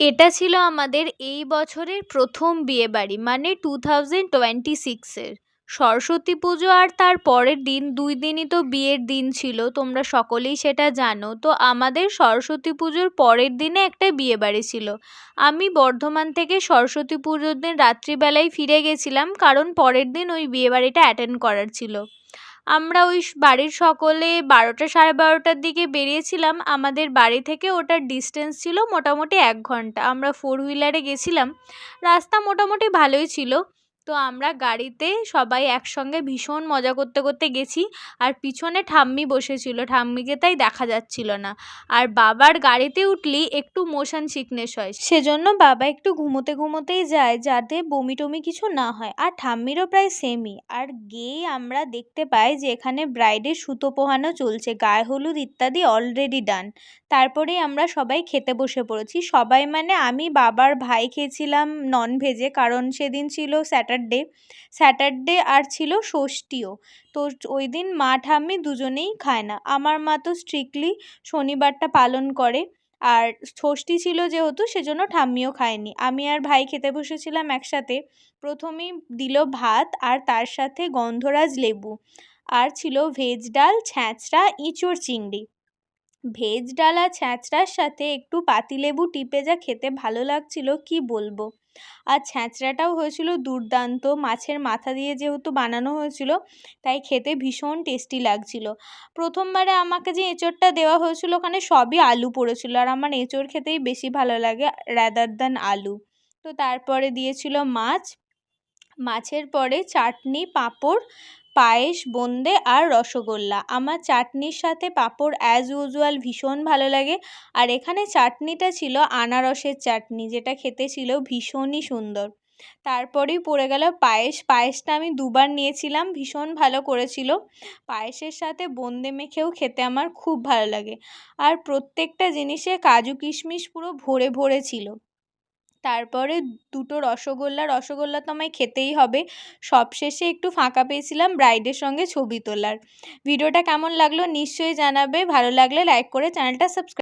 এটা ছিল আমাদের এই বছরের প্রথম বিয়েবাড়ি, মানে 2026-এর সরস্বতী পুজো। আর তার পরের দিন 2 দিনই তো বিয়ের দিন ছিল, তোমরা সকলেই সেটা জানো। তো আমাদের সরস্বতী পুজোর পরের দিনে একটা বিয়েবাড়ি ছিল। আমি বর্ধমান থেকে সরস্বতী পুজোর দিন রাত্রিবেলায় ফিরে গেছিলাম, কারণ পরের দিন ওই বিয়েবাড়িটা অ্যাটেন্ড করার ছিল। আমরা ওই বাড়ির সকলে 12টা সাড়ে 12টার দিকে বেরিয়েছিলাম। আমাদের বাড়ি থেকে ওটার ডিস্টেন্স ছিল মোটামুটি 1 ঘন্টা। আমরা 4 হুইলারে গেছিলাম। রাস্তা মোটামুটি ভালোই ছিল। তো আমরা গাড়িতে সবাই একসঙ্গে ভীষণ মজা করতে করতে গেছি। আর পিছনে ঠাম্মি বসেছিল, ঠাম্মিকে তাই দেখা যাচ্ছিল না। আর বাবার গাড়িতে উঠলেই একটু মোশন সিকনেস হয়, সেজন্য বাবা একটু ঘুমোতে ঘুমোতেই যায়, যাতে বমি টমি কিছু না হয়। আর ঠাম্মিরও প্রায় সেমই। আর গিয়েই আমরা দেখতে পাই যে এখানে ব্রাইডের সুতো পোহানো চলছে, গায়ে হলুদ ইত্যাদি অলরেডি ডান। তারপরেই আমরা সবাই খেতে বসে পড়েছি। সবাই মানে আমি, বাবার ভাই খেয়েছিলাম ননভেজে, কারণ সেদিন ছিল স্যাটারডে আর ছিল ষষ্ঠীও। তো ওই দিন মা ঠাম্মি দুজনেই খায় না। আমার মা তো স্ট্রিক্টলি শনিবারটা পালন করে। আর ষষ্ঠী ছিল যেহেতু, সেজন্য ঠাম্মিও খায়নি। আমি আর ভাই খেতে বসেছিলাম একসাথে। প্রথমেই দিল ভাত, আর তার সাথে গন্ধরাজ লেবু, আর ছিল ভেজ ডাল, ছ্যাঁচড়া, ইঁচড় চিংড়ি। ভেজ ডাল আর ছ্যাঁচড়ার সাথে একটু পাতিলেবু টিপে যা খেতে ভালো লাগছিল কি বলবো। আর ছ্যাঁচড়াটাও হয়েছিল দুর্দান্ত, মাছের মাথা দিয়ে যেহেতু বানানো হয়েছিল, তাই খেতে ভীষণ টেস্টি লাগছিল। প্রথমবারে আমাকে যে এঁচোড়টা দেওয়া হয়েছিল, ওখানে সবই আলু পড়েছিল, আর আমার এঁচোড় খেতেই বেশি ভালো লাগে রাদার দ্যান আলু। তো তারপরে দিয়েছিল মাছ, মাছের পরে চাটনি, পাঁপড়, পায়েস, বোঁদে আর রসগোল্লা। আমার চাটনির সাথে পাঁপড় অ্যাজ ইউজুয়াল ভীষণ ভালো লাগে। আর এখানে চাটনিটা ছিল আনারসের চাটনি, যেটা খেতে ছিল ভীষণই সুন্দর। তারপরেই পড়ে গেল পায়েস। পায়েসটা আমি 2বার নিয়েছিলাম, ভীষণ ভালো করেছিল। পায়েসের সাথে বোঁদে মেখেও খেতে আমার খুব ভালো লাগে। আর প্রত্যেকটা জিনিসে কাজু কিশমিশ পুরো ভরে ভরে ছিল। তারপরে 2টো রসগোল্লা তো আমায় খেতেই হবে। সবশেষে একটু ফাঁকা পেয়েছিলাম ব্রাইডের সঙ্গে ছবি তোলার। ভিডিওটা কেমন লাগলো নিশ্চয়ই জানাবে। ভালো লাগলে লাইক করে চ্যানেলটা সাবস্ক্রাইব